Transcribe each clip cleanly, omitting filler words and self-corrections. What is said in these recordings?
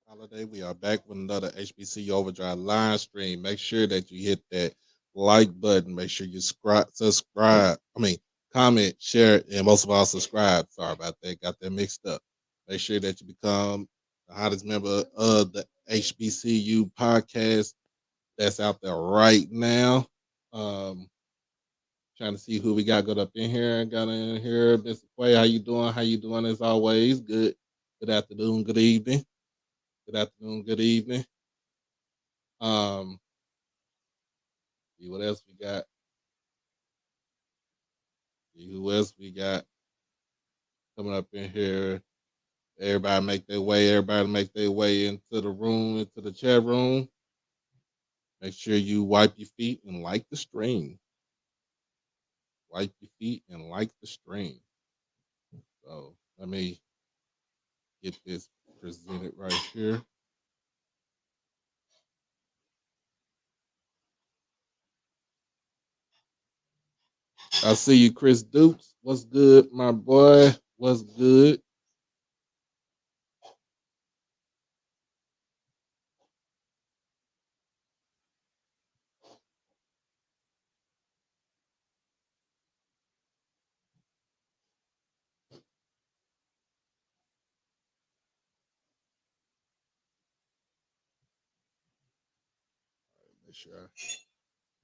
Holiday. We are back with another HBCU OverDrive live stream. Make sure that you hit that like button. Make sure you subscribe. Comment, share, and most of all, subscribe. Sorry about that. Got that mixed up. Make sure that you become the hottest member of the HBCU podcast that's out there right now. Um, Trying to see who we got good up in here. Got in here, Mr. Quay. How you doing? How you doing? As always, good. Good afternoon. Good evening. Good afternoon. Good evening. Um, See what else we got. See who else we got coming up in here. Everybody make their way into the room, into the chat room. Make sure you wipe your feet and like the stream. Wipe your feet and like the stream. So let me get this presented right here. I see you, Chris Dukes. What's good, my boy? What's good? Make sure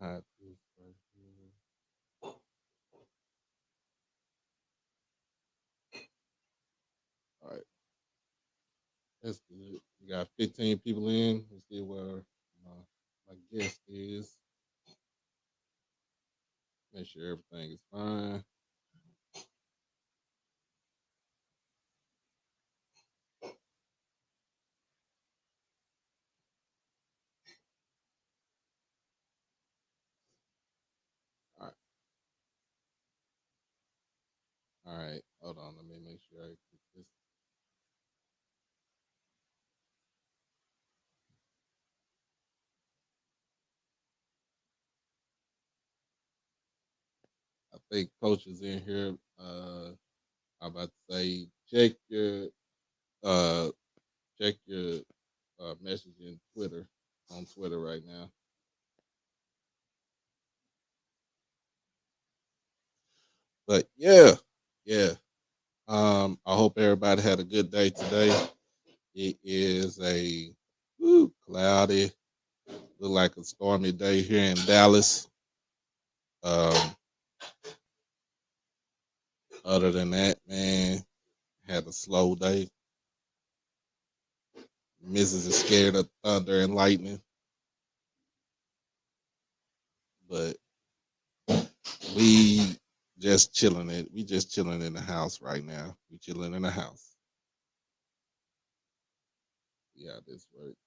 I hide this right here. All right, that's good. We got 15 people in. Let's see where my guest is. Make sure everything is fine. All right. All right. Hold on. Let me make sure I get this. I think Coach is in here. I'm about to say uh check your message in Twitter on Twitter right now. But yeah. I hope everybody had a good day today. It is a cloudy, look like a stormy day here in Dallas. Um, Other than that, man, had a slow day. Mrs. is scared of thunder and lightning, but we just chilling it. We just chilling in the house right now. We chilling in the house. Yeah, this works.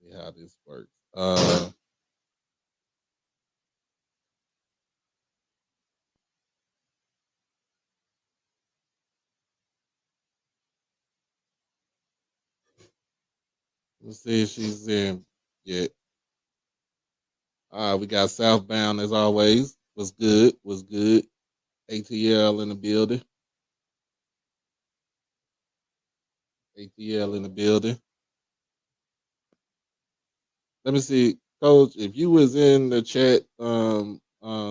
See how this works. Let's see if she's in yet. We got Southbound as always. Was good. Was good. ATL in the building. ATL in the building. Let me see, Coach. If you was in the chat,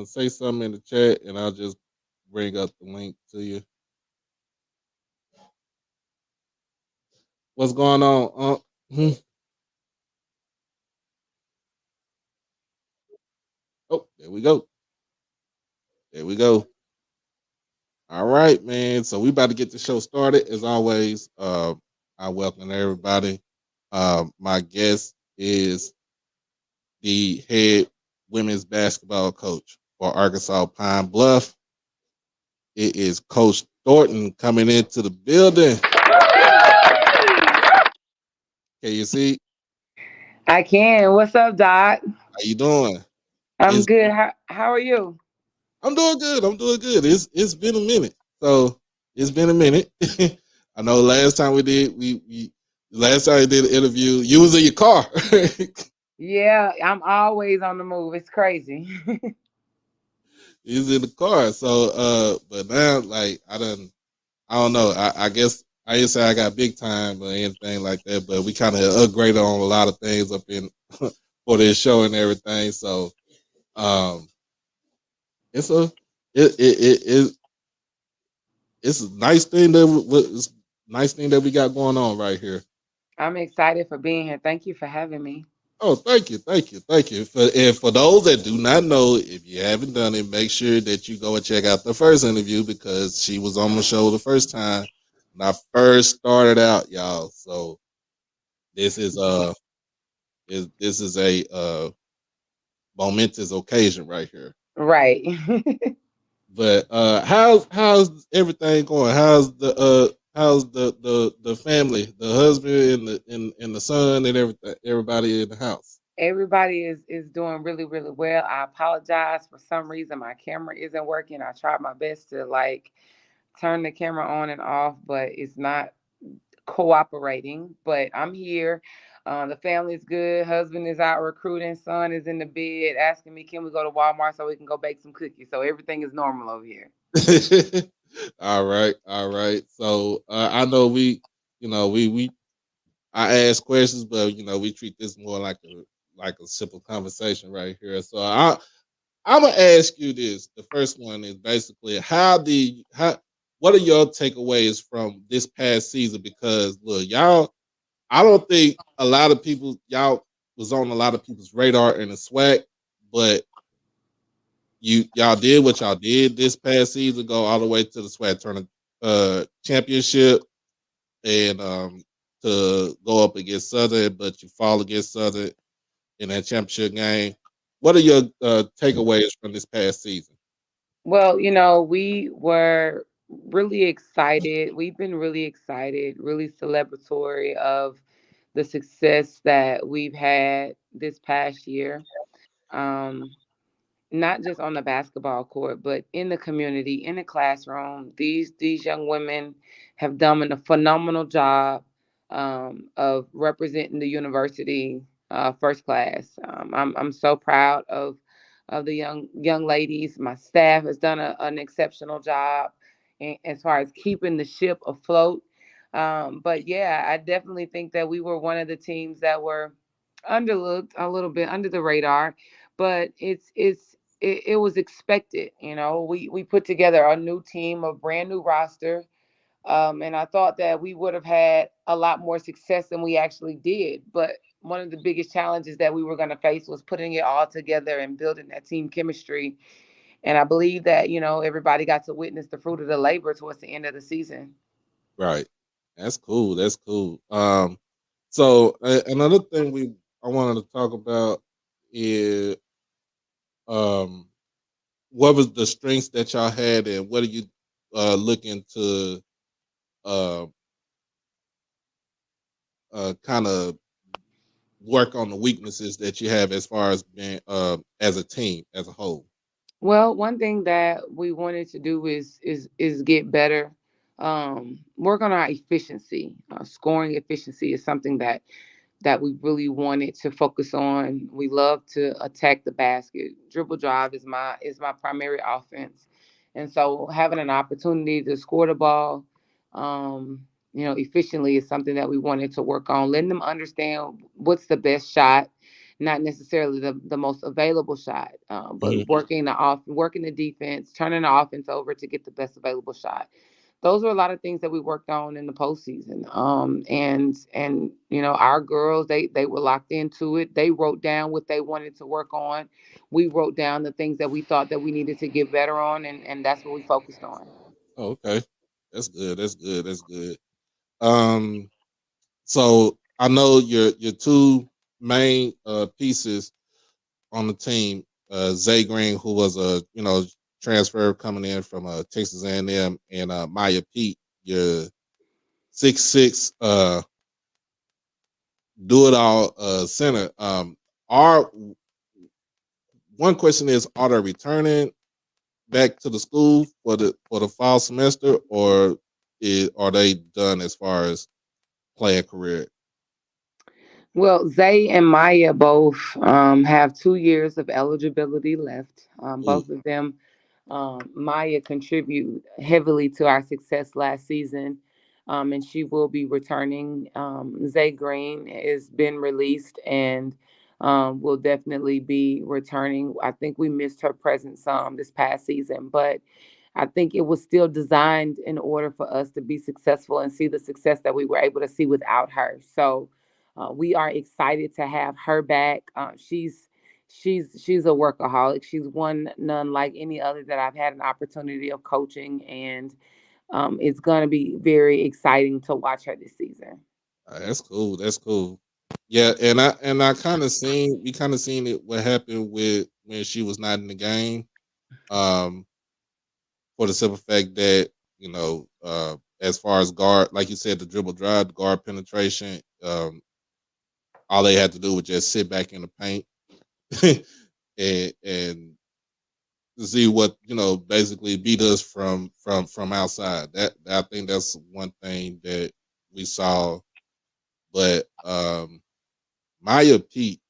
say something in the chat, and I'll just bring up the link to you. What's going on? Oh, there we go. There we go. All right, man. So we about to get the show started. As always, I welcome everybody. My guest is the head women's basketball coach for Arkansas Pine Bluff. It is Coach Thornton coming into the building. Can you see? I can. What's up, Doc? How you doing? I'm It's, good. How are you? I'm doing good. I'm doing good. It's been a minute. So it's been a minute. I know last time we last time I did an interview, you was in your car. Yeah, I'm always on the move. It's crazy. He's in the car. So, but now, like, I don't know. I guess I didn't say I got big time or anything like that, but we kind of upgraded on a lot of things up in for this show and everything. So, um, it's a it it's a nice thing that it's a nice thing that we got going on right here. I'm excited for being here. Thank you for having me. Oh, thank you, thank you, thank you. For those that do not know, if you haven't done it, make sure that you go and check out the first interview because she was on the show the first time when I first started out, y'all. So this is this is a momentous occasion right here. Right. But how's everything going? How's the family, the husband and the son and everybody in the house? Everybody is doing really, really well. I apologize for some reason my camera isn't working. I tried my best to like turn the camera on and off, but it's not cooperating. But I'm here. The family's good. Husband is out recruiting. Son is in the bed asking me, can we go to Walmart so we can go bake some cookies? So everything is normal over here. All right, all right. So I know we I ask questions, but we treat this more like a simple conversation right here. So I'm gonna ask you this. The first one is basically how what are your takeaways from this past season? Because look, y'all, I don't think a lot of people y'all was on a lot of people's radar in the SWAC, but y'all did what y'all did this past season, go all the way to the SWAC tournament championship and to go up against Southern, but you fall against Southern in that championship game. What are your takeaways from this past season? Well, we were really excited. We've been really excited, really celebratory of the success that we've had this past year. Um, Not just on the basketball court, but in the community, in the classroom. These young women have done a phenomenal job of representing the university first class. I'm so proud of the young ladies. My staff has done an exceptional job as far as keeping the ship afloat. But yeah, I definitely think that we were one of the teams that were underlooked, a little bit under the radar, but it was expected. We put together a new team, a brand new roster, and I thought that we would have had a lot more success than we actually did. But one of the biggest challenges that we were going to face was putting it all together and building that team chemistry. And I believe that everybody got to witness the fruit of the labor towards the end of the season. Right. That's cool. That's cool. So another thing I wanted to talk about is um, what was the strengths that y'all had, and what are you looking to uh, kind of work on the weaknesses that you have as far as being as a team as a whole. Well, one thing that we wanted to do is get better, work on our efficiency. Scoring efficiency is something that we really wanted to focus on. We love to attack the basket. Dribble drive is my primary offense, and so having an opportunity to score the ball, efficiently is something that we wanted to work on. Letting them understand what's the best shot, not necessarily the most available shot, but Mhm. working the defense, turning the offense over to get the best available shot. Those were a lot of things that we worked on in the postseason. And our girls, they were locked into it. They wrote down what they wanted to work on. We wrote down the things that we thought that we needed to get better on, and that's what we focused on. Oh, okay, that's good. That's good. That's good. Um, so I know your two main pieces on the team, Zay Green, who was a transfer coming in from Texas A&M, and Maya Pete, your 6'6" do it all center. Are One question is, are they returning back to the school for the fall semester, or are they done as far as playing career? Well, Zay and Maya both have 2 years of eligibility left. Ooh, Both of them Maya contributed heavily to our success last season, and she will be returning. Zay Green has been released and will definitely be returning. I think we missed her presence some this past season, but I think it was still designed in order for us to be successful and see the success that we were able to see without her. So we are excited to have her back. She's a workaholic. She's one none like any other that I've had an opportunity of coaching, and it's going to be very exciting to watch her this season. That's cool. That's cool. Yeah, and I kind of seen we kind of seen it what happened with when she was not in the game. Um, for the simple fact that as far as guard, like you said, the dribble drive, the guard penetration, all they had to do was just sit back in the paint and see what basically beat us from outside. That I think that's one thing that we saw. But Maya Pete,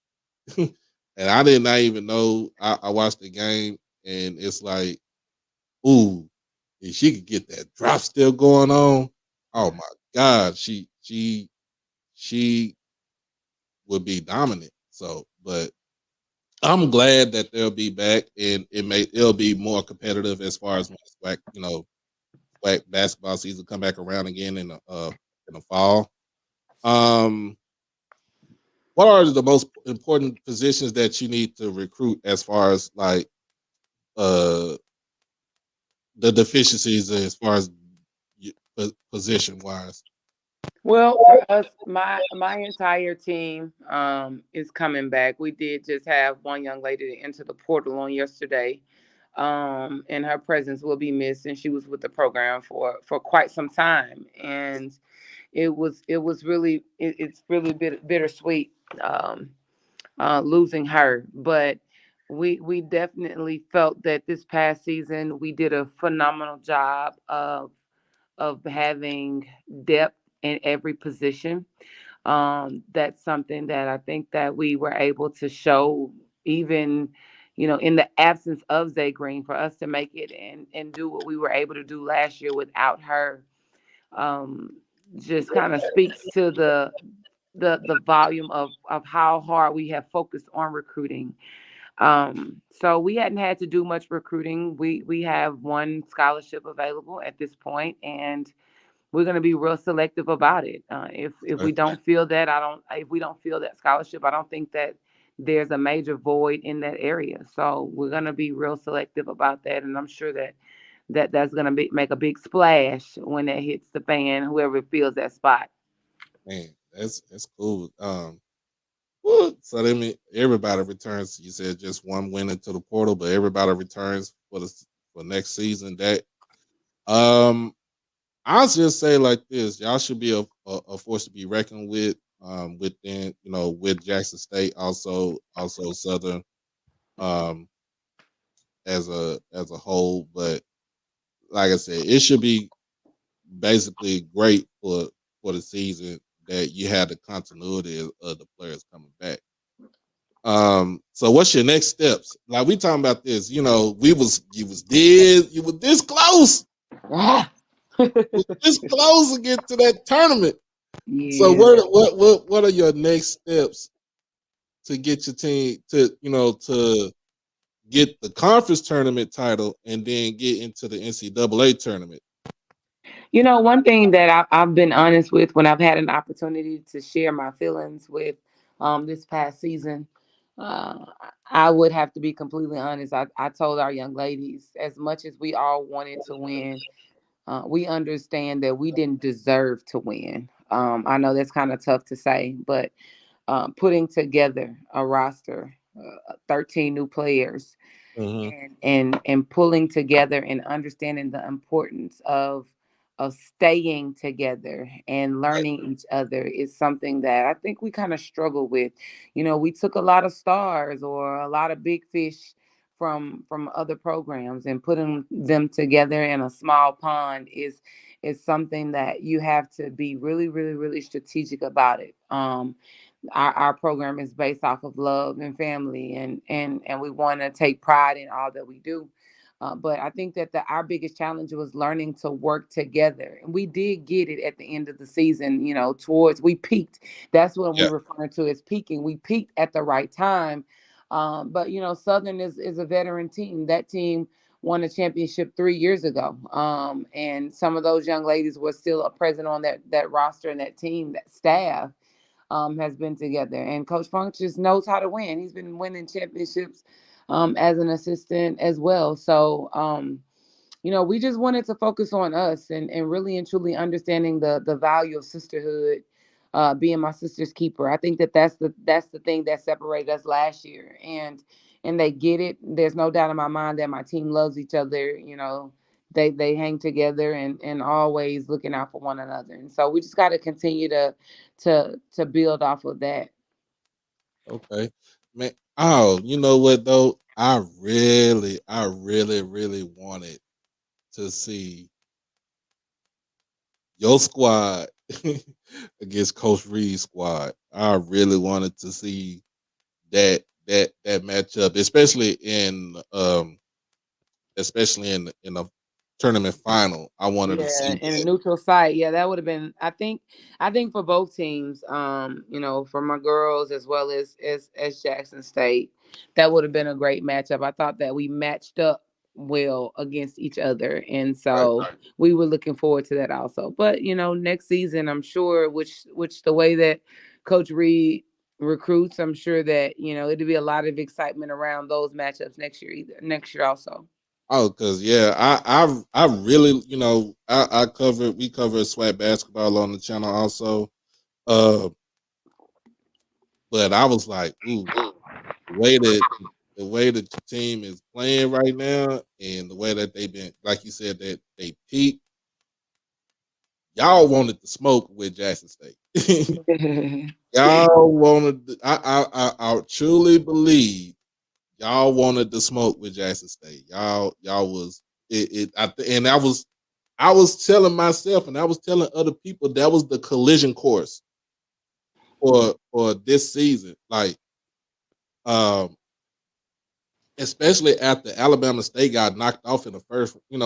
and I did not even know. I watched the game, and it's like, ooh, if she could get that drop still going on, oh my God, she would be dominant. So, but I'm glad that they'll be back, and it'll be more competitive as far as when SWAC basketball season come back around again in the fall. Um, what are the most important positions that you need to recruit as far as like uh the deficiencies as far as position wise? Well, for us, my entire team is coming back. We did just have one young lady to enter the portal on yesterday, and her presence will be missed. And she was with the program for quite some time, and it was really it's really bittersweet losing her, but. We definitely felt that this past season we did a phenomenal job of having depth in every position. That's something that I think that we were able to show, even in the absence of Zay Green, for us to make it and do what we were able to do last year without her. Um, just kind of speaks to the volume of how hard we have focused on recruiting. So we hadn't had to do much recruiting. We have one scholarship available at this point, and we're going to be real selective about it. If we don't feel that, I don't. If we don't feel that scholarship, I don't think that there's a major void in that area. So we're going to be real selective about that, and I'm sure that's going to make a big splash when that hits the fan. Whoever fills that spot. Man, that's cool. Well, so that mean everybody returns. You said just one went into the portal, but everybody returns for next season. That um, I'll just say like this: y'all should be a force to be reckoned with. Within with Jackson State, also Southern, um, as a whole. But like I said, it should be basically great for the season that you have the continuity of the players coming back. So what's your next steps? Like we talking about this, you was this close, this close to get to that tournament. So Yeah. what are your next steps to get your team to get the conference tournament title and then get into the NCAA tournament? One thing that I've been honest with when I've had an opportunity to share my feelings with this past season, uh, I would have to be completely honest. I told our young ladies, as much as we all wanted to win, we understand that we didn't deserve to win. I know that's kind of tough to say, but putting together a roster, 13 new players, Mm-hmm. and pulling together and understanding the importance of staying together and Right. learning each other is something that I think we kind of struggle with. We took a lot of stars or a lot of big fish from other programs, and putting them together in a small pond is something that you have to be really, really, really strategic about it. Our program is based off of love and family, and we want to take pride in all that we do. But I think that our biggest challenge was learning to work together, and we did get it at the end of the season. Towards we peaked. That's what Yeah. we're referring to as peaking. We peaked at the right time. But Southern is a veteran team. That team won a championship 3 years ago, and some of those young ladies were still present on that roster and that team, that staff. Has been together. And Coach Funk just knows how to win. He's been winning championships as an assistant as well. So, we just wanted to focus on us and really and truly understanding the value of sisterhood, being my sister's keeper. I think that's the thing that separated us last year, and they get it. There's no doubt in my mind that my team loves each other. They hang together and always looking out for one another. And so we just got to continue to build off of that. Okay. Man. Oh, you know what though? I really wanted to see your squad against Coach Reed's squad. I really wanted to see that matchup, especially in a tournament final. I wanted to Yeah, see in a that. neutral site. Yeah, that would have been. I think for both teams, for my girls as well as Jackson State, that would have been a great matchup. I thought that we matched up well against each other, and Right. so we were looking forward to that also. But next season, I'm sure, which the way that Coach Reed recruits, I'm sure that it'll be a lot of excitement around those matchups next year also. Oh, cause yeah, I really, I covered we covered SWAT basketball on the channel also. Uh, but I was like, ooh, the way that the way that the team is playing right now, and the way that they've been, like you said, that they peaked. Y'all wanted to smoke with Jackson State. Y'all wanted. I truly believe y'all wanted to smoke with Jackson State. Y'all was and I was telling myself and I was telling other people that was the collision course for this season. Like, um, especially after Alabama State got knocked off in the first, in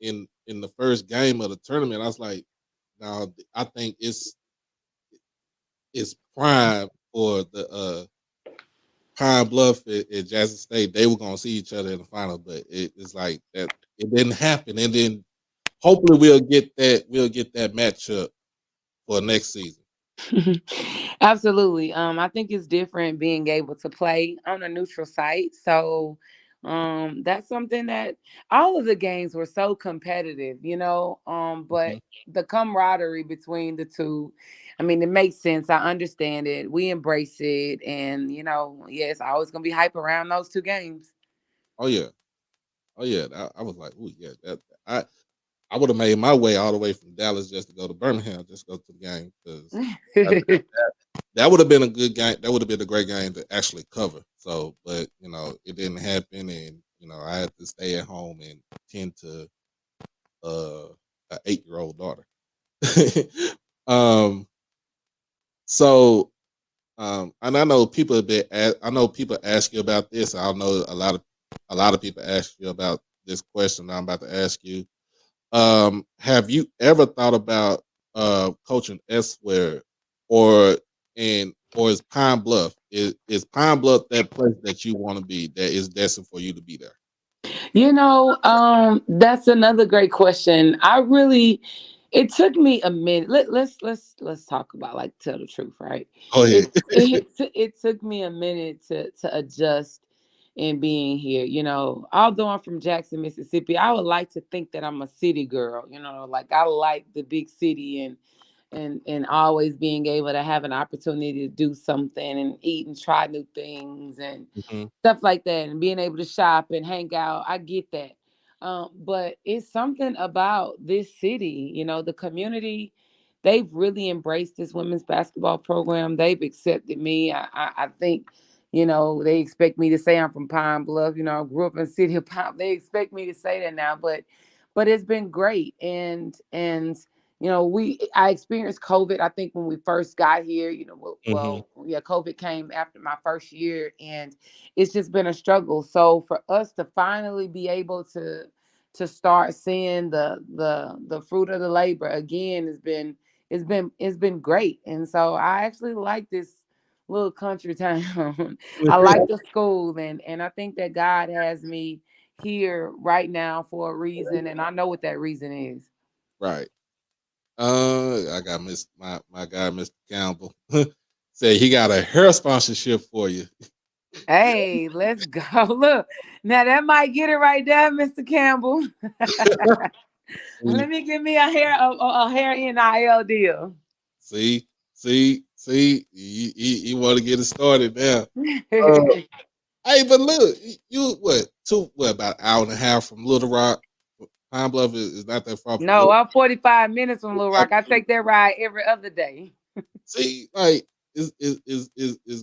the first game of the tournament. I was like, now I think it's prime for the Pine Bluff and Jackson State. They were gonna see each other in the final, but it's like that it didn't happen. And then hopefully we'll get that matchup for next season. Absolutely. I think it's different being able to play on a neutral site. So that's something that all of the games were so competitive, but Mhm. the camaraderie between the two, I mean, it makes sense. I understand it. We embrace it. And, yeah, it's always gonna be hype around those two games. Oh yeah, oh yeah. I was like, oh yeah, I I would have made my way all the way from Dallas just to go to Birmingham, just go to the game because that would have been a good game. That would have been a great game to actually cover. So, but it didn't happen, and I had to stay at home and tend to uh, an 8-year-old daughter. um, so, and I know people have been. I know people ask you about this. I know a lot of people ask you about this question I'm about to ask you. Have you ever thought about coaching elsewhere, or or is Pine Bluff is Pine Bluff that place that you want to be that is destined for you to be there? That's another great question. It took me a minute. Let's talk about, like, tell the truth, right? Oh yeah. It took me a minute to adjust in being here. Although I'm from Jackson, Mississippi, I would like to think that I'm a city girl. Like, I like the big city and always being able to have an opportunity to do something and eat and try new things and Mhm. stuff like that, and being able to shop and hang out. I get that. But it's something about this city, the community. They've really embraced this women's basketball program. They've accepted me. I think, they expect me to say I'm from Pine Bluff. I grew up in the city of Pine. They expect me to say that now, but it's been great. And I experienced COVID, I think, when we first got here. Hmm. Yeah, COVID came after my first year, and it's just been a struggle. So for us to finally be able to start seeing the fruit of the labor again it's been great. And so I actually like this little country town. I like the school, and I think that God has me here right now for a reason, and I know what that reason is. Right. I got my guy, Mr. Campbell, said he got a hair sponsorship for you. Hey, let's go. Look, now that might get it right there, Mr. Campbell. See, Let me give me a hair NIL deal. see, he want to get it started now. Uh, hey, but look, you what about an hour and a half from Little Rock? Pine Bluff is not that far from No, Little. I'm 45 minutes from Little Rock. I take that ride every other day. See, like it's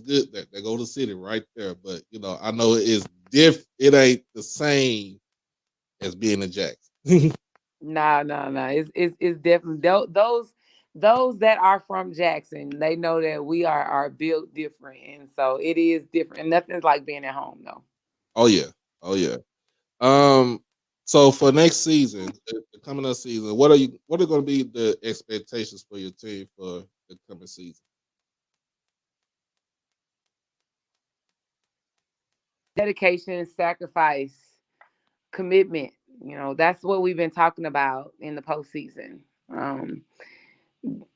good that they go to the city right there, but I know it is it ain't the same as being in Jackson. No, no, no. It's definitely those that are from Jackson. They know that we are built different, and so it is different. And nothing's like being at home, though. Oh yeah, oh yeah. Um, so for next season, the coming up season, what are going to be the expectations for your team for the coming season? Dedication, sacrifice, commitment. That's what we've been talking about in the postseason. Um,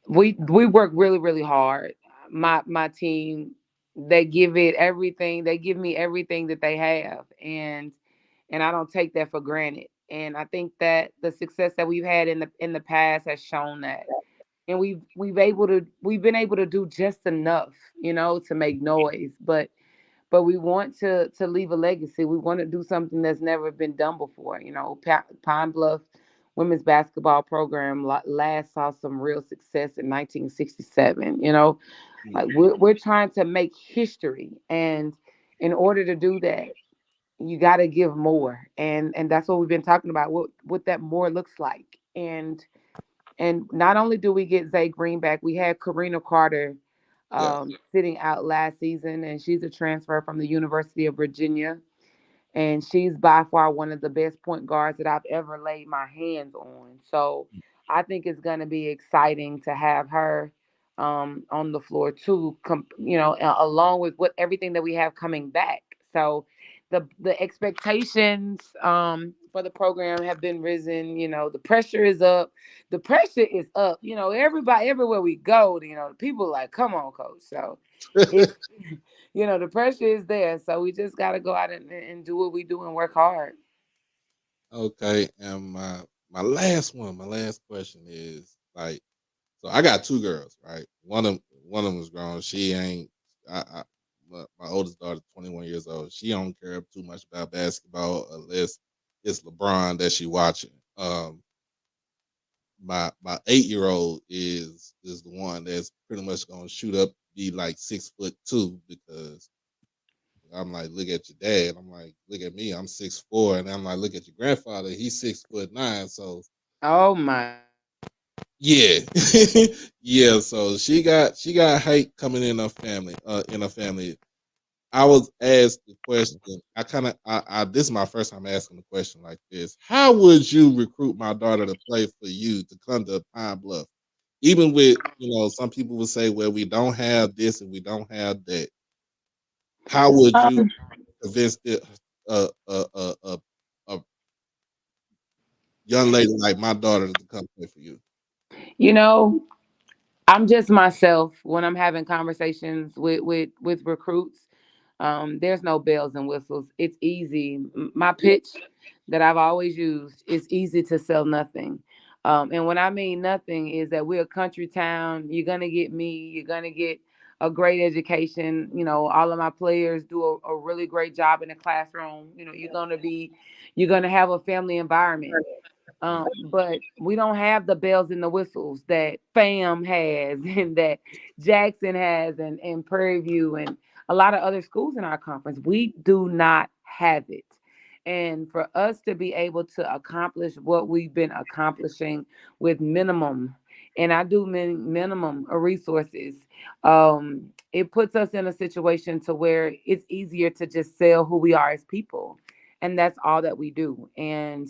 we work really, really hard. My team, they give it everything. They give me everything that they have, and I don't take that for granted. And I think that the success that we've had in the past has shown that. And we've been able to do just enough, to make noise, but we want to leave a legacy. We want to do something that's never been done before. Pine Bluff women's basketball program last saw some real success in 1967. Like Mhm. we're trying to make history, and in order to do that, you got to give more, and that's what we've been talking about. What that more looks like, and not only do we get Zay Green back, we had Karina Carter Yeah. sitting out last season, and she's a transfer from the University of Virginia. And she's by far one of the best point guards that I've ever laid my hands on. So I think it's going to be exciting to have her on the floor too, along with what everything that we have coming back. So the expectations for the program have been risen. The pressure is up. The pressure is up. Everybody, everywhere we go, people are like, come on, coach. So it's the pressure is there. So we just got to go out and do what we do and work hard. Okay. And my last question is like, so I got two girls, right? One of them is grown. She ain't. My oldest daughter, 21 years old. She don't care too much about basketball unless it's LeBron that she watching. My 8 year old is the one that's pretty much gonna shoot up, be like 6'2", because I'm like, look at your dad. I'm like, look at me. I'm 6'4", and I'm like, look at your grandfather. He's 6'9". So Oh my. yeah, yeah. So she got hate coming in her family. In her family, I was asked the question. I this is my first time asking the question like this. How would you recruit my daughter to play for you to come to Pine Bluff? Even with some people would say, well, we don't have this and we don't have that. How would you Um, convince a young lady like my daughter to come play for you? you know, I'm just myself when I'm having conversations with recruits. There's no bells and whistles. It's easy. My pitch that I've always used is easy to sell nothing. And when I mean nothing is that we're a country town. You're gonna get me. You're gonna get a great education. All of my players do a really great job in the classroom. You're gonna have a family environment. But we don't have the bells and the whistles that FAM has and that Jackson has and Prairie View and a lot of other schools in our conference. We do not have it. And for us to be able to accomplish what we've been accomplishing with minimum, and I do minimum of resources, it puts us in a situation to where it's easier to just sell who we are as people, and that's all that we do. And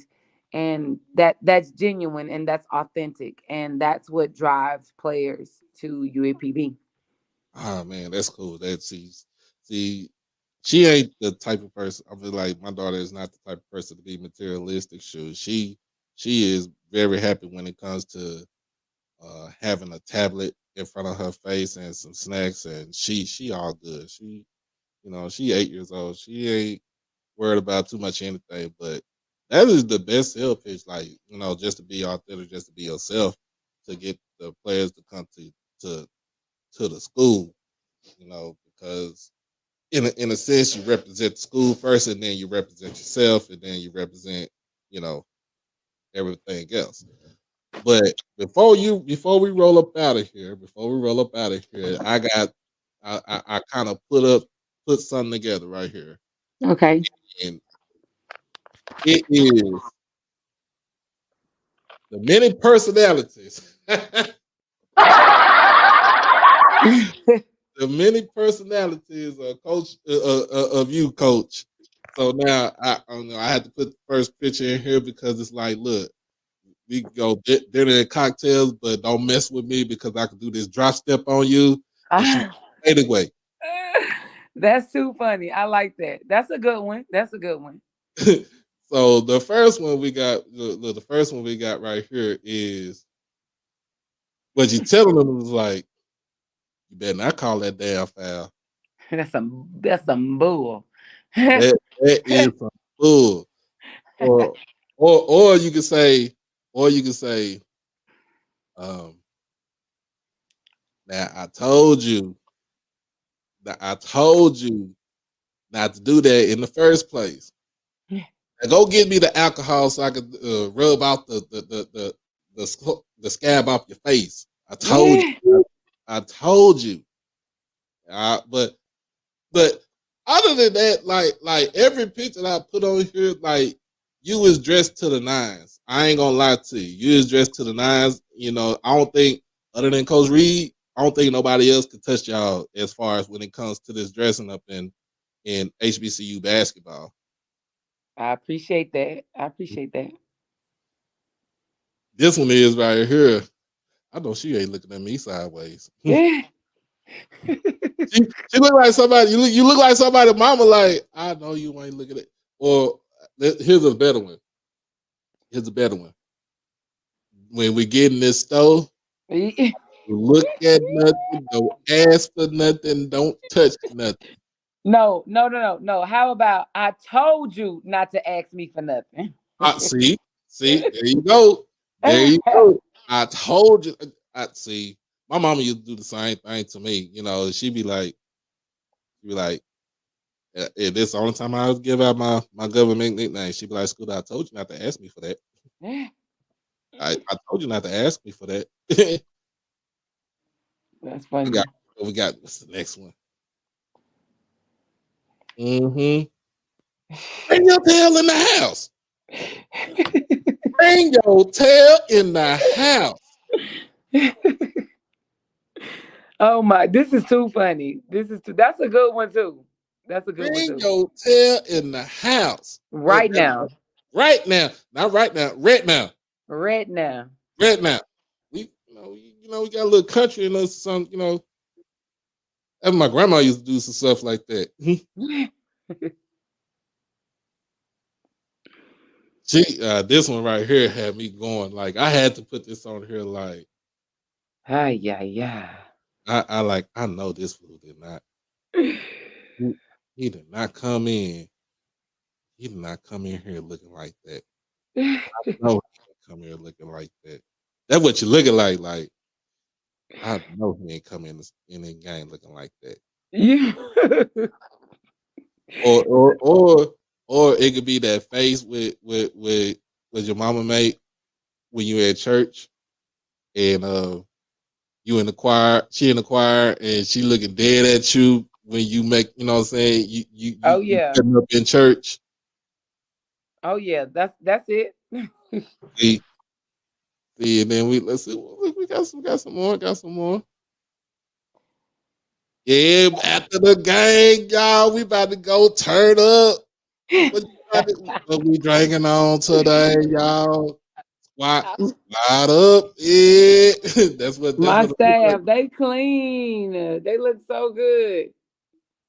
that's genuine and that's authentic, and that's what drives players to UAPB. Ah man, that's cool. That see, she ain't the type of person. I feel like my daughter is not the type of person to be materialistic. She is very happy when it comes to having a tablet in front of her face and some snacks, and she all good. She 8 years old. She ain't worried about too much anything. But that is the best sales pitch. Like just to be authentic, just to be yourself, to get the players to come to to the school. Because in a sense you represent the school first, and then you represent yourself, and then you represent you know everything else. But before we roll up out of here, I kind of put something together right here, Okay. and it is the many personalities, the many personalities of of you, Coach. So now I had to put the first picture in here because it's like, look, we can go dinner and cocktails, but don't mess with me because I can do this drop step on you and shoot fade away. That's too funny. I like that. That's a good one. That's a good one. So the first one we got, the first one we got right here is what you telling them is like, you better not call that damn foul. That's some bull. That is some bull. Or or you can say, or you can say, um, now I told you not to do that in the first place. Now go get me the alcohol so I can rub out the scab off your face. I told you. I told you. But other than that, like every picture that I put on here, like you was dressed to the nines. I ain't gonna lie to you. You was dressed to the nines. I don't think other than Coach Reed, I don't think nobody else could touch y'all as far as when it comes to this dressing up in HBCU basketball. I appreciate that. I appreciate that. This one is right here. I know she ain't looking at me sideways. She look like somebody. You look like somebody. Mama, like I know you ain't looking at. Or here's a better one. Here's a better one. When we get in this store, look at nothing. Don't ask for nothing. Don't touch nothing. No, no, no, no, no. How about I told you not to ask me for nothing? See, there you go. There you go. I told you. I see. My mama used to do the same thing to me. She'd be like, this the only time I would give out my government nickname. She'd be like, Scooter, I told you not to ask me for that. I told you not to ask me for that. That's we funny. got we got what's the next one? Mm-hmm. Bring your tail in the house. Bring your tail in the house. Oh my, this is too funny. That's a good one too. That's a good one Bring too. your tail in the house. Right now. Right now. Not right now. Right now. Right now. Right now. We got a little country in us. And my grandma used to do some stuff like that. This one right here had me going. Like I had to put this on here. Like Hi, yeah, yeah. I know this fool did not. He did not come in. He did not come in here looking like that. No, he didn't come here looking like that. That's what you looking like. Like I know he ain't come in the game looking like that. You. Or or or or it could be that face with your mama made when you at church and you in the choir, she in the choir, and she looking dead at you when you make, what I'm saying, Oh you yeah. cutting up in church. Oh yeah. That's it. See, See, and then let's see. We got some more. Got some more. Yeah, after the game, y'all, we about to go turn up. What we drinking on today, y'all? Squad up. Yeah. That's My what it look like. staff, they clean. They look so good.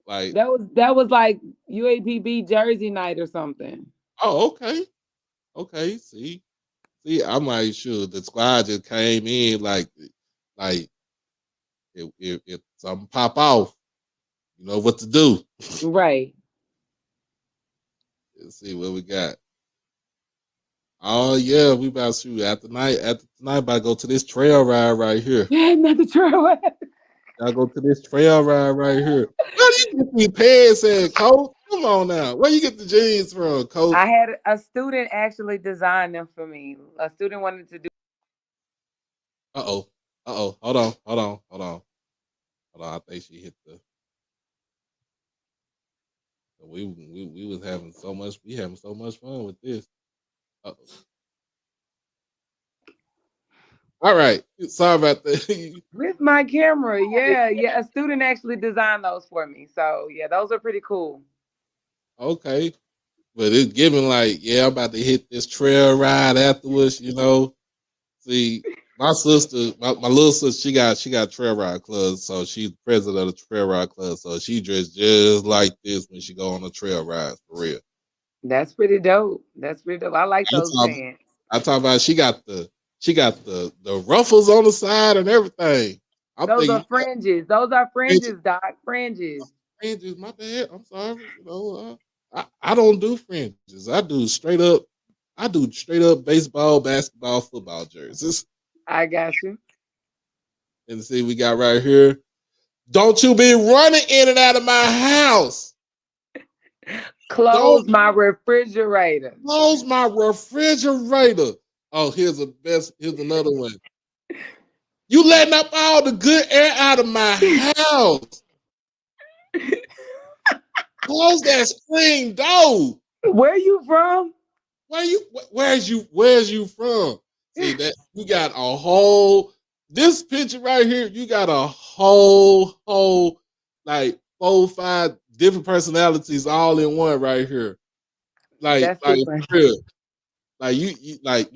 Like, That was like UAPB Jersey night or something. oh, okay. Okay. See, I'm like, sure the squad just came in like if something pop off, you know what to do. Right. Let's see what we got. Oh yeah, we about to shoot after tonight about to go to this trail ride right here. Not the trail. Gotta go to this trail ride right here. Where do you get these pants at, Coach? Come on now. Where you get the jeans from, Coach? I had a student actually design them for me. A student wanted to do. Uh oh. Uh oh. Hold on. I think she hit the. We was having so much. We having so much fun with this. Uh-oh. All right. Sorry about that. With my camera, yeah. A student actually designed those for me. So yeah, those are pretty cool. Okay. But it's giving like, yeah, I'm about to hit this trail ride afterwards, you know. See, my sister, my little sister, she got trail ride club, so she's president of the trail ride club. So she dressed just like this when she go on the trail rides for real. That's pretty dope. That's pretty dope. I like I those talk, pants. I talk about she got the ruffles on the side and everything. I'm Those thinking are you got fringes. Those are fringes. fringes, Doc. Fringes. Fringes, my bad. I'm sorry. You know, I don't do fringes. I do straight up baseball, basketball, football jerseys. I got you. And see, we got right here. Don't you be running in and out of my house. Don't Close my refrigerator. close my refrigerator. Oh, here's another one. You letting up all the good air out of my house. Close that screen door. Where you from? Where's you from? See that you got a whole this picture right here, you got a whole like 4, 5 different personalities all in one right here. That's Like super. for real. Like you like,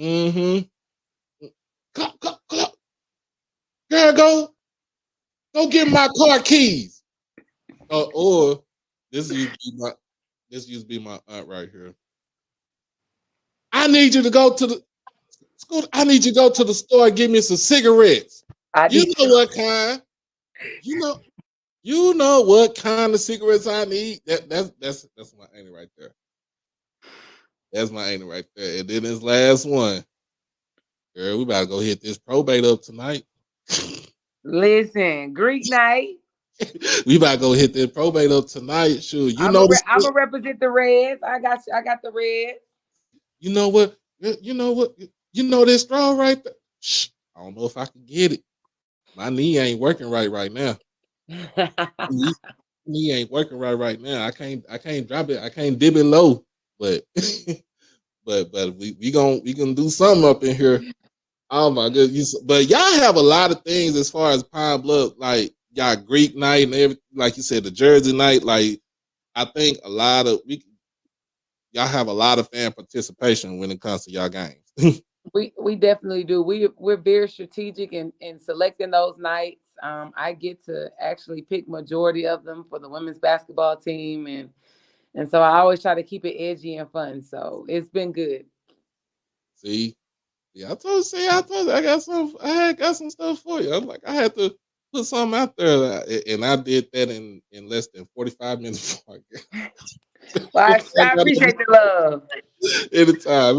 come, girl, go get my car keys. Or this used to be my this used to be my aunt right here. I need you to go to the school. I need you to go to the store and give me some cigarettes. I You need know what kind? You know, you know what kind of cigarettes I need. That's my auntie right there. That's my auntie right there. And then this last one, girl, we about to go hit this probate up tonight. listen. Greek night. We about to go hit this probate up tonight. Sure, you I'm a know re- the I'm a represent the Reds. I got you. I got the Reds. you know what? You know what? You know this straw right there. Shh, I don't know if I can get it. My knee ain't working right now. Knee, knee ain't working right now. I can't drop it. I can't dip it low. But but we gonna do something up in here. Oh my goodness! But y'all have a lot of things as far as Pine Bluff, like y'all Greek night and everything. Like you said, the Jersey night. Like I think a lot of y'all have a lot of fan participation when it comes to y'all games. We definitely do. We're very strategic in selecting those nights. I get to actually pick majority of them for the women's basketball team, and so I always try to keep it edgy and fun. So it's been good. See, yeah, I told you, I got some stuff for you. I'm like, I had to put something out there, and I did that in less than 45 minutes before Well, I I got appreciate the love. anytime.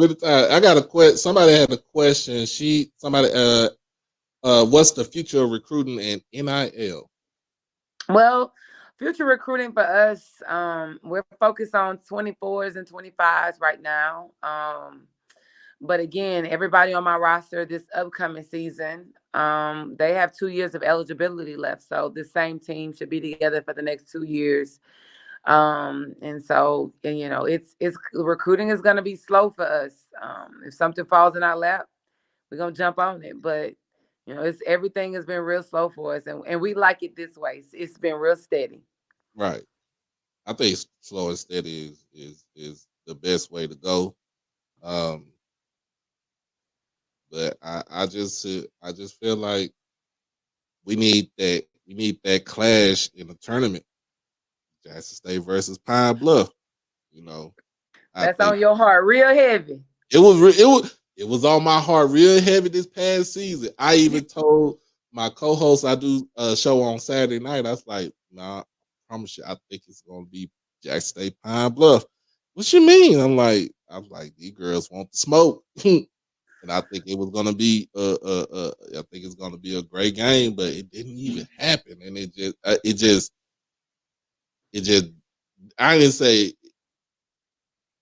I got a question. Somebody had a question. What's the future of recruiting and NIL? Well, future recruiting for us, we're focused on 24s and 25s right now. But again, everybody on my roster this upcoming season, they have 2 years of eligibility left. So this same team should be together for the next 2 years. And so, and, it's recruiting is going to be slow for us. If something falls in our lap, we're gonna jump on it. But it's everything has been real slow for us, and we like it this way. It's been real steady. Right. I think slow and steady is the best way to go. Um, but I just feel like we need that clash in the tournament. Jackson State versus Pine Bluff. You know, I That's think on your heart, real heavy. it was on my heart real heavy this past season. I even told my co-host I do a show on Saturday night. I was like, nah, I promise you, I think it's gonna be Jackson State Pine Bluff. What you mean? I'm like, these girls want the smoke. And I think it was gonna be I think it's gonna be a great game, but it didn't even happen, and it just I didn't say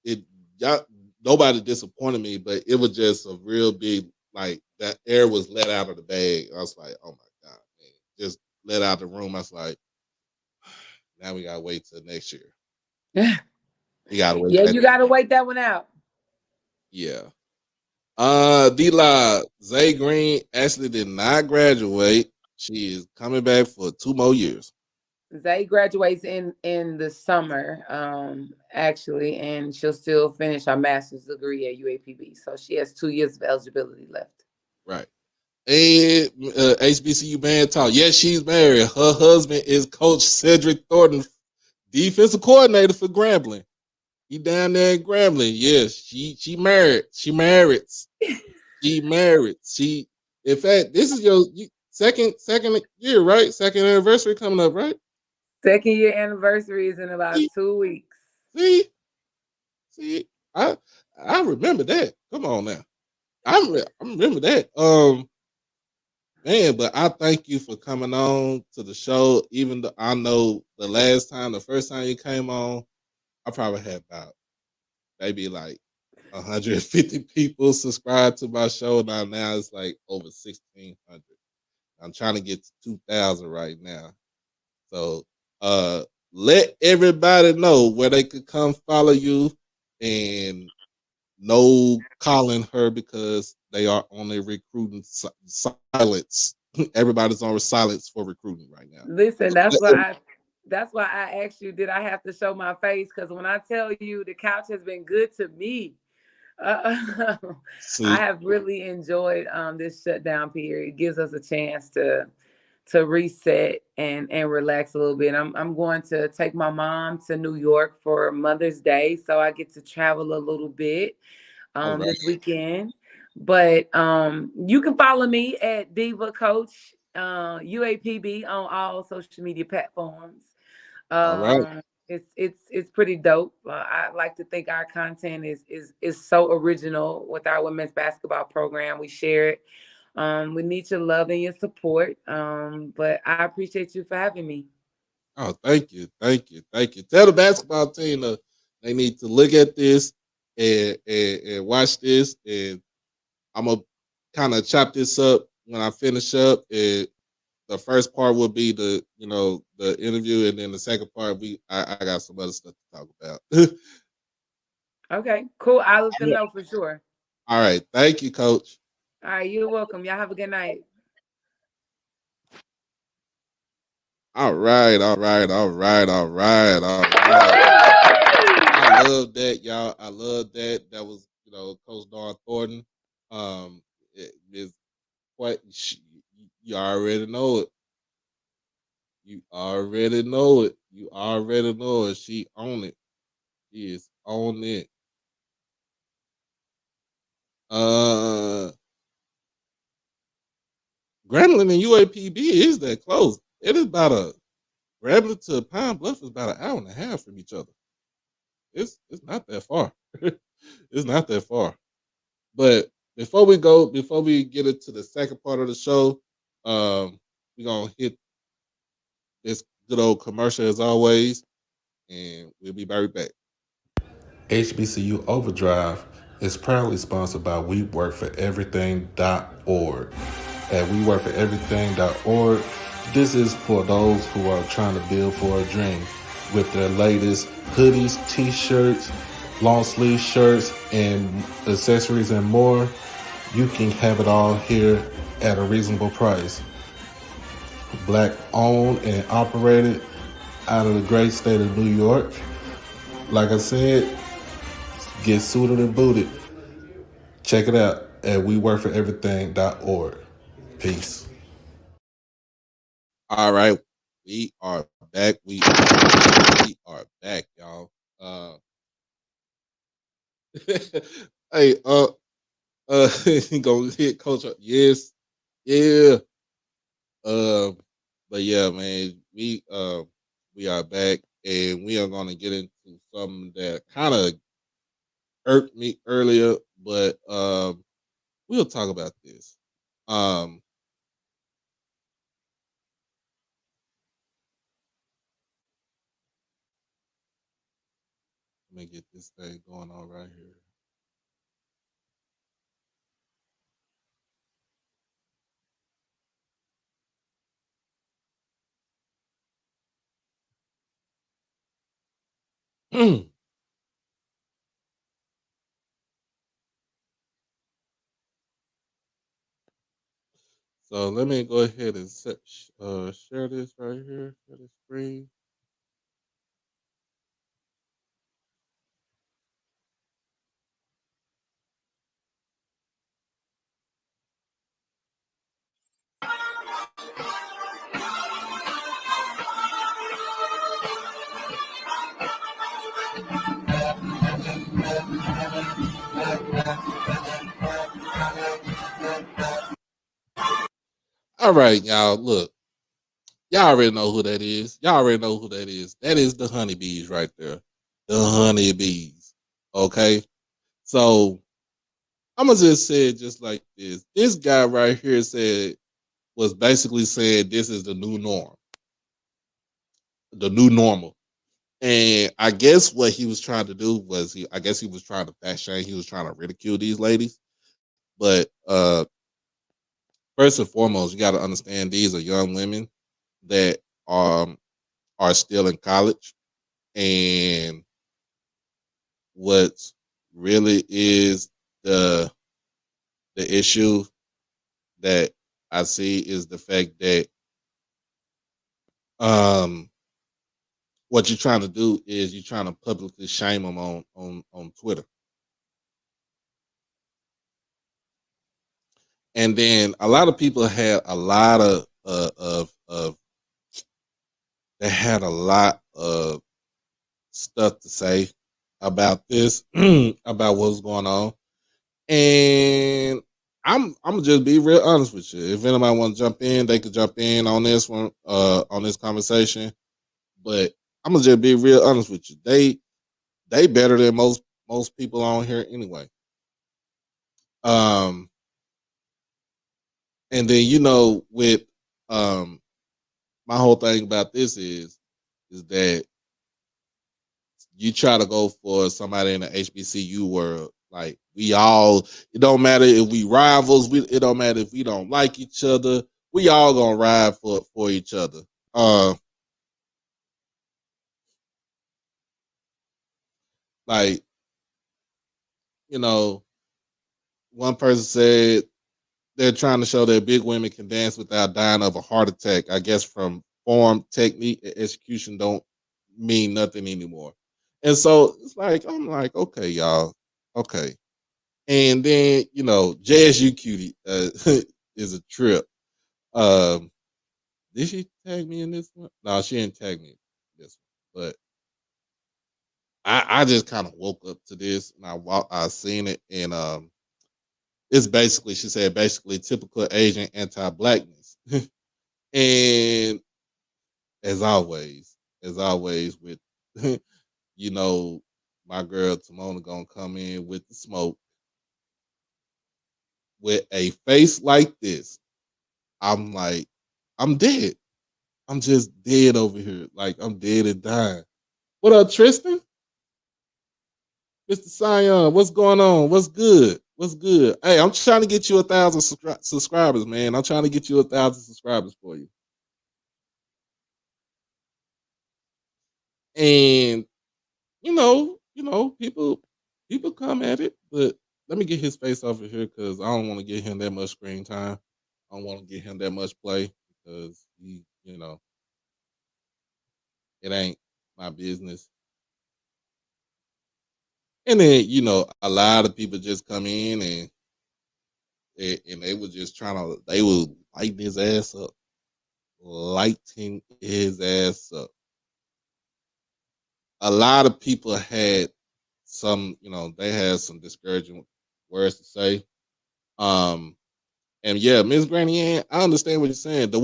it. Y'all, nobody disappointed me, but it was just a real big like that air was let out of the bag. I was like, oh my god, man, just let out the room. I was like, now we gotta wait till next year. We gotta wait. Yeah, you gotta wait that one out. Yeah. D-Live, Zay Green actually did not graduate. She is coming back for 2 more years. Zay graduates in the summer, actually, and she'll still finish her master's degree at UAPB. So she has 2 years of eligibility left. Right. And HBCU band talk. Yes, she's married. Her husband is Coach Cedric Thornton, defensive coordinator for Grambling. He down there in Grambling. Yes, she married. She married. She married. She, in fact, this is your second year, right? Second anniversary coming up, right? Second year anniversary is in about See, 2 weeks. see, see. I remember that. Come on now. I remember that. Man, but I thank you for coming on to the show. Even though I know the first time you came on, I probably had about maybe like 150 people subscribed to my show. Now it's like over 1,600. I'm trying to get to 2,000 right now. So let everybody know where they could come follow you, and no calling her because they are on a recruiting silence. Everybody's on silence for recruiting right now. Listen, that's why I asked you, did I have to show my face? Because when I tell you the couch has been good to me, uh, I See, have really enjoyed this shutdown period. It gives us a chance to reset and relax a little bit. I'm going to take my mom to New York for Mother's Day, so I get to travel a little bit all right, this weekend. But you can follow me at Diva Coach UAPB on all social media platforms. all right. It's pretty dope. I like to think our content is so original with our women's basketball program. We share it. We need your love and your support. But I appreciate you for having me. Oh, thank you, thank you, thank you. Tell the basketball team they need to look at this and watch this, and I'm gonna kind of chop this up when I finish up. The first part will be the interview, and then the second part I got some other stuff to talk about. Okay, cool. I'll let them know for sure. All right, thank you, Coach. All right, you're welcome. Y'all have a good night. All right, all right, all right, all right, all right. I love that, y'all. I love that. That was Coach Dawn Thornton. It is quite. You already know it. You already know it. You already know it. She on it. She is on it. Uh, Grambling and UAPB is that close. It is about Grambling to Pine Bluff is about an hour and a half from each other. It's not that far. It's not that far. But before we get into the second part of the show, we're gonna hit this good old commercial as always, and we'll be right back. HBCU OverDrive is proudly sponsored by WeWorkForEverything.org. At WeWorkForEverything.org, this is for those who are trying to build for a dream with their latest hoodies, t-shirts, long sleeve shirts, and accessories and more. You can have it all here at a reasonable price. Black owned and operated out of the great state of New York. Like I said, get suited and booted. Check it out at weworkforeverything.org. Peace. All right. We are back. We are back, y'all. Hey, gonna hit coach up. Yes, yeah. Um, but yeah, man, we are back and we are gonna get into something that kind of irked me earlier, but we'll talk about this. Um, Let me get this thing going on right here. So let me go ahead and share this right here. Share the screen. All right, y'all. Look, y'all already know who that is. Y'all already know who that is. That is the honeybees right there. The honeybees. Okay. So I'm gonna just say it just like this. This guy right here said was basically saying this is the new norm, the new normal. And I guess what he was trying to do was I guess he was trying to fat shame. He was trying to ridicule these ladies. But first and foremost, you got to understand these are young women that are still in college, and what really is the the issue that I see is the fact that um what you're trying to do is you're trying to publicly shame them on Twitter, and then a lot of people had a lot of they had a lot of stuff to say about this about what's going on. And I'm just be real honest with you. If anybody want to jump in, they could jump in on this one, on this conversation. But I'm gonna just be real honest with you. They better than most people on here anyway. Um, and then with um my whole thing about this is that you try to go for somebody in the HBCU world. Like we all, it don't matter if we rivals. It don't matter if we don't like each other. We all gonna ride for each other. Uh, like you know, one person said they're trying to show that big women can dance without dying of a heart attack. I guess from form, technique, and execution don't mean nothing anymore. And so it's like I'm like, okay, y'all, okay. And then JSU cutie is a trip. Um, did she tag me in this one? No, she didn't tag me in this one. But I just kind of woke up to this and I seen it and it's basically she said basically typical Asian anti-blackness. And as always with you know my girl Timona gonna come in with the smoke with a face like this. I'm like, I'm dead. I'm just dead over here. Like I'm dead and dying. What up, Tristan? Mr. Sion, what's going on? What's good? What's good? Hey, I'm trying to get you 1,000 subscribers, man. I'm trying to get you 1,000 subscribers for you. And people come at it, but let me get his face off of here because I don't want to get him that much screen time. I don't want to get him that much play because it ain't my business. And then a lot of people just come in and they were just they were lighting his ass up, lighting his ass up. A lot of people had they had some discouraging words to say. Um, and yeah, Miss Granny Ann, I understand what you're saying. The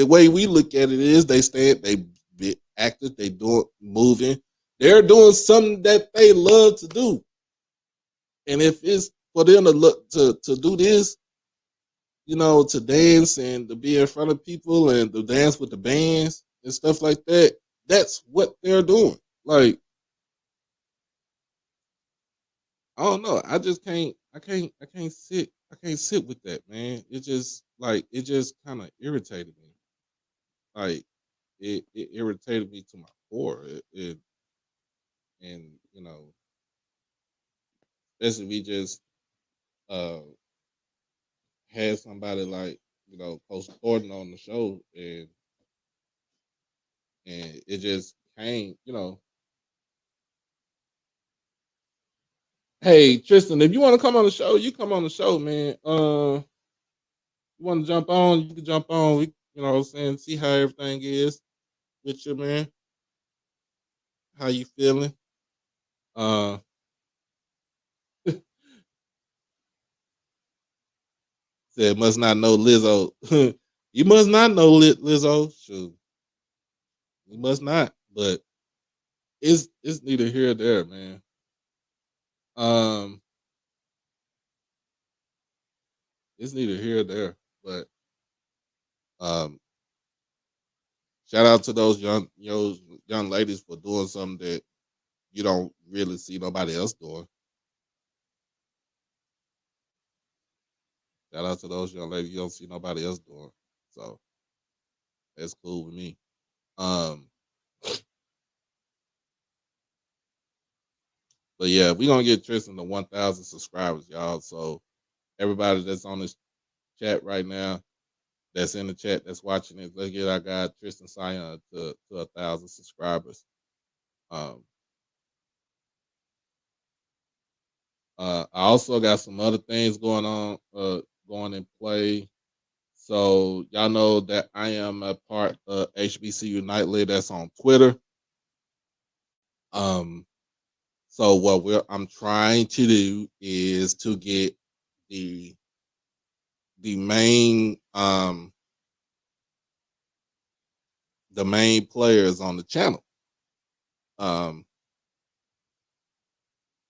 way we look at it is they be active, they doing moving, they're doing something that they love to do. And if it's for them to look to do this, to dance and to be in front of people and to dance with the bands and stuff like that, that's what they're doing. Like, I don't know. I just can't. I can't sit. I can't sit with that, man. It just kind of irritated me. Like it irritated me to my core. And especially we just uh had somebody like Coach Thornton on the show, and it just came. Hey Tristan, if you want to come on the show, you come on the show, man. You want to jump on, you can jump on. We, what I'm saying, see how everything is with you, man. How you feeling? Uh, said must not know Lizzo. You must not know Lizzo. Shoot, you must not. But it's neither here or there, man. Um, it's neither here or there. But um, shout out to those young ladies for doing something that you don't really see nobody else doing. Shout out to those young ladies you don't see nobody else doing. So that's cool with me. Um, but yeah, we're gonna get Tristan to 1,000 subscribers, y'all. So everybody that's on this chat right now, that's in the chat, that's watching it, let's get our guy Tristan Sion to 1,000 subscribers. Um, I also got some other things going on, going in play. So y'all know that I am a part of HBCU Nightly. That's on Twitter. Um, so what I'm trying to do is to get the the main the main players on the channel. Um,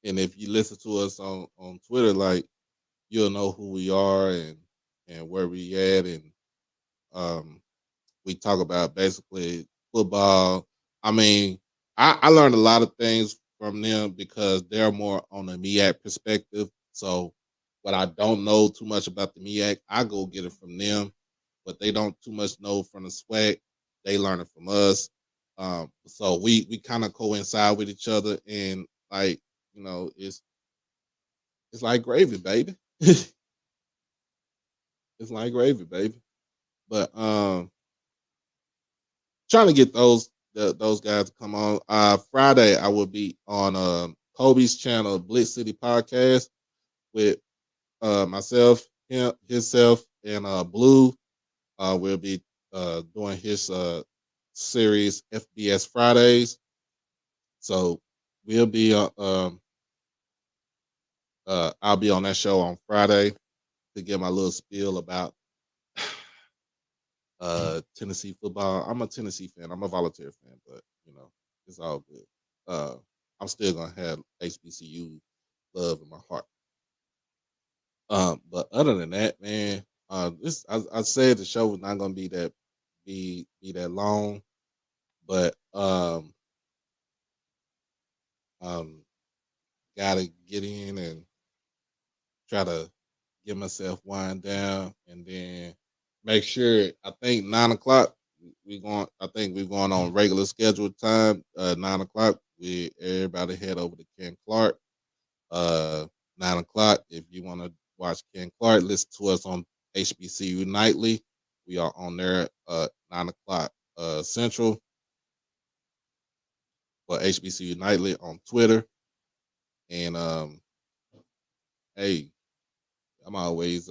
and if you listen to us on Twitter, like you'll know who we are and where we at, and um, we talk about basically football. I mean, I learned a lot of things from them because they're more on the MEAC perspective. So what I don't know too much about the MEAC, I go get it from them. But they don't too much know from the SWAC. They learn it from us. So we kind of coincide with each other, and like it's like gravy, baby. It's like gravy, baby. But trying to get those guys to come on. Friday I will be on Kobe's channel, Blitz City Podcast, with myself, him, himself, and Blue. We'll be doing his series FBS Fridays. So we'll be I'll be on that show on Friday to give my little spiel about Tennessee football. I'm a Tennessee fan. I'm a volunteer fan, but it's all good. Uh, I'm still gonna have HBCU love in my heart. But other than that, man, this I said the show was not gonna be that long, but um, gotta get in and try to get myself wind down, and then make sure. I think 9 o'clock. We going. I think we're going on regular scheduled time. 9 o'clock. We everybody head over to Ken Clark. Uh, 9 o'clock. If you want to watch Ken Clark, listen to us on HBCU Nightly. We are on there 9 o'clock Central for HBCU Nightly on Twitter. And hey, I'm always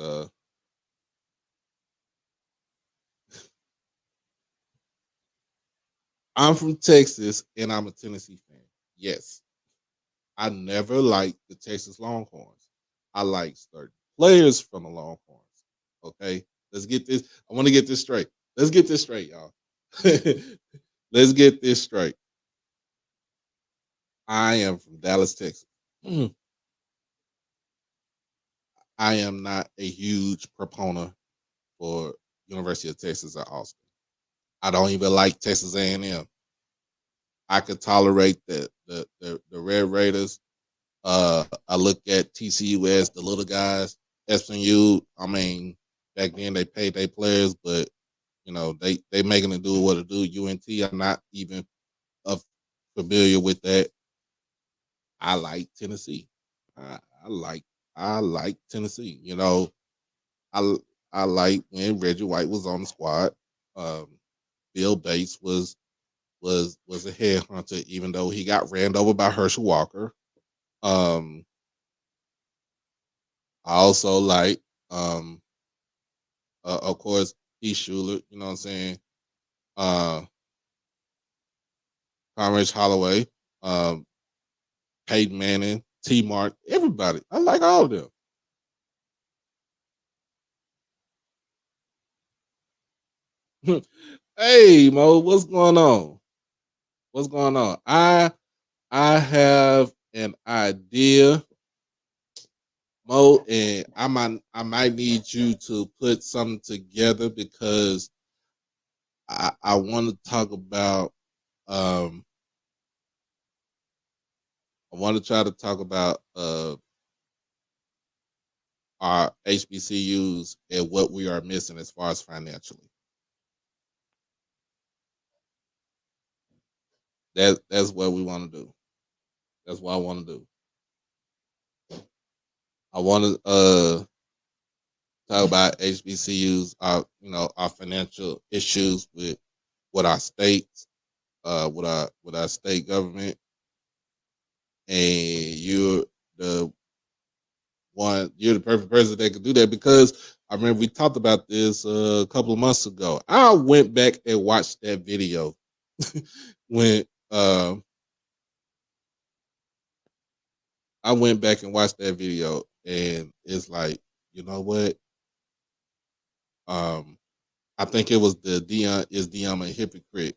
I'm from Texas and I'm a Tennessee fan. Yes. I never liked the Texas Longhorns. I like certain players from the Longhorns. Okay. Let's get this. I want to get this straight. Let's get this straight, y'all. Let's get this straight. I am from Dallas, Texas. I am not a huge proponent for University of Texas at Austin. I don't even like Texas A&M. I could tolerate the Red Raiders. I look at TCU as the little guys. SMU, I mean, back then they paid their players, but they making it do what it do. UNT, I'm not even uh, familiar with that. I like Tennessee. I, I like I like Tennessee. I I like when Reggie White was on the squad. Um, Bill Bates was a headhunter, even though he got ran over by Herschel Walker. Um, I also like, um, of course, Heath Schuler. You know what I'm saying? Uh, Conrad Holloway, um, Peyton Manning, T. Mark, everybody. I like all of them. Hey Mo, what's going on? What's going on? I have an idea, Mo, and I might need you to put something together because I want to talk about um I want to try to talk about our HBCUs and what we are missing as far as financially. That's what we want to do. That's what I want to do. I want to talk about HBCUs, our financial issues with our states, with our state government, and the you're the perfect person that could do that because I remember we talked about this a couple of months ago. I went back and watched that video when I went back and watched that video, and it's like, you know what? Um, I think it was the Dion a hypocrite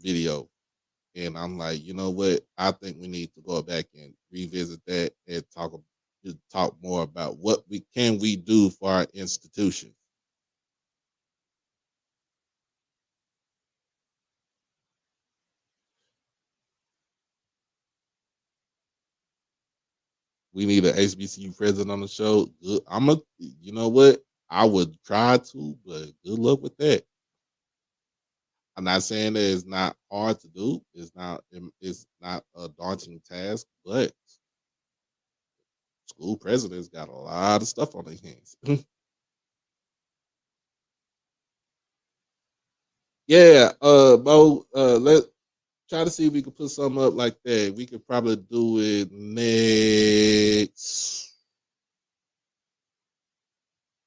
video, and I'm like, you know what? I think we need to go back and revisit that and talk more about what we do for our institutions. We need an HBCU president on the show. You know what? I would try to, but good luck with that. I'm not saying that it's not hard to do. It's not a daunting task, but school presidents got a lot of stuff on their hands. Yeah, Bo, let try to see if we can put something up like that. We could probably do it next.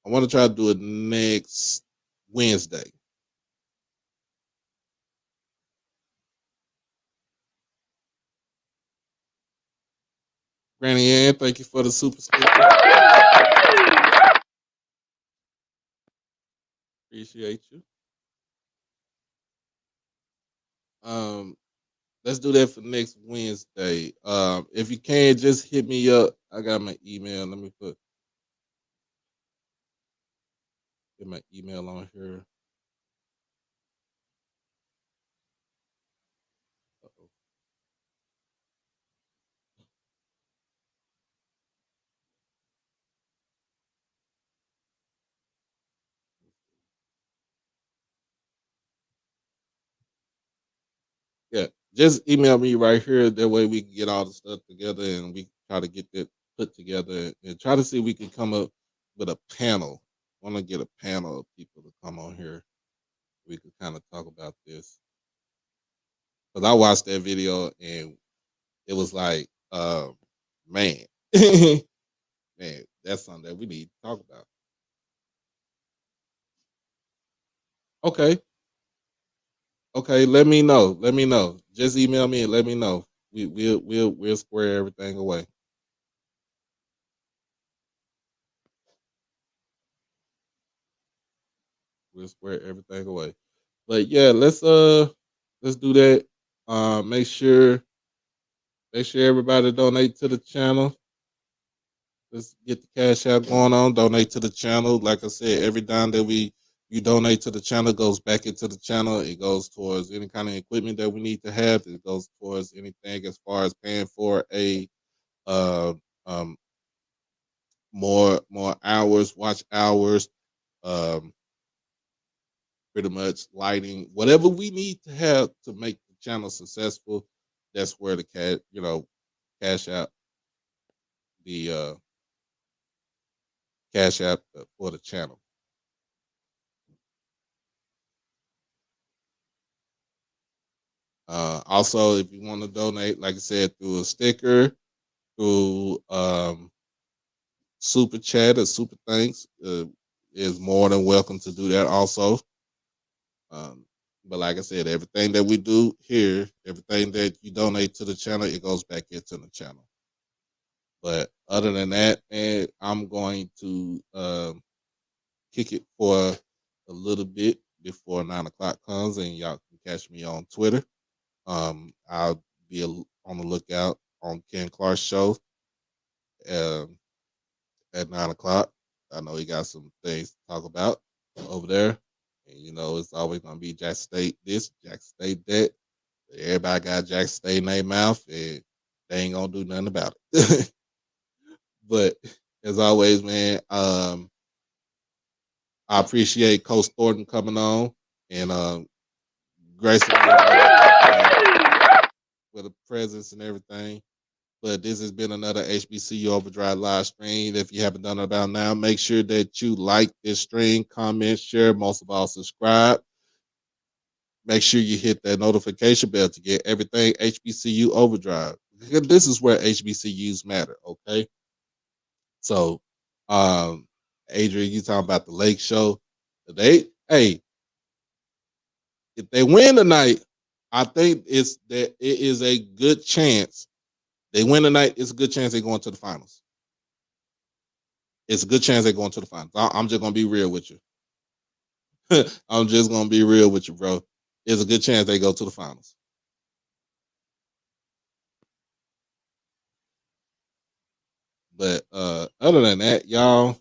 I want to try to do it next Wednesday. Granny Ann, thank you for the super sticker. Appreciate you. Um, let's do that for next Wednesday. If you can, just hit me up. I got my email. Let me get my email on here. Uh-oh. Yeah, just email me right here. That way we can get all the stuff together and we try to get that put together and try to see if we can come up with a panel. Want to get a panel of people to come on here. We could kind of talk about this because I watched that video and it was like, man, man, that's something that we need to talk about. Okay, okay, let me know. Let me know. Just email me and let me know. We'll square everything away. We'll square everything away. But yeah, let's do that. Make sure everybody donate to the channel. Let's get the cash out going on. Donate to the channel. Like I said, every dime that you donate to the channel goes back into the channel. It goes towards any kind of equipment that we need to have. It goes towards anything as far as paying for a uh, um, more hours, watch hours, um, pretty much lighting, whatever we need to have to make the channel successful. That's where the cash out the cash out for the channel. Also, if you want to donate, like I said, through a sticker, through super chat or super thanks, is more than welcome to do that also. But like I said, everything that we do here, everything that you donate to the channel, it goes back into the channel. But other than that, man, I'm going to kick it for a little bit before 9 o'clock comes, and y'all can catch me on Twitter. I'll be on the lookout on Ken Clark's show um, at 9 o'clock. I know he got some things to talk about over there. And it's always gonna be Jack State this, Jack State that. Everybody got Jack State in their mouth, and they ain't gonna do nothing about it. But as always, man, I appreciate Coach Thornton coming on and gracing me with a presence and everything. But this has been another HBCU OverDrive live stream. If you haven't done it about now, make sure that you like this stream, comment, share, most of all, subscribe. Make sure you hit that notification bell to get everything HBCU OverDrive. This is where HBCUs matter, okay? So, Adrian, you talking about the Lake Show. Hey, if they win tonight, I think it is a good chance. They win tonight, it's a good chance they're going to the finals. It's a good chance they're going to the finals. I'm just gonna be real with you. I'm just gonna be real with you, bro. It's a good chance they go to the finals. But other than that, y'all,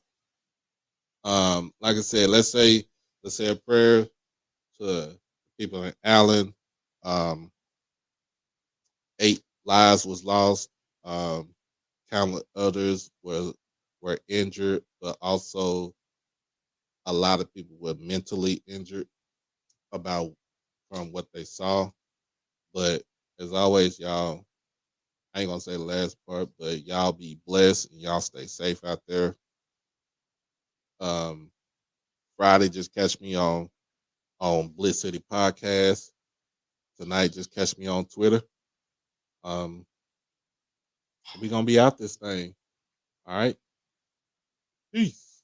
like I said, let's say a prayer to people in Allen. 8 lives was lost. Countless others were injured, but also a lot of people were mentally injured from what they saw. But as always, y'all, I ain't gonna say the last part, but y'all be blessed and y'all stay safe out there. Um, Friday, just catch me on Blitz City Podcast. Tonight, just catch me on Twitter. We gonna be out this thing. All right. Peace.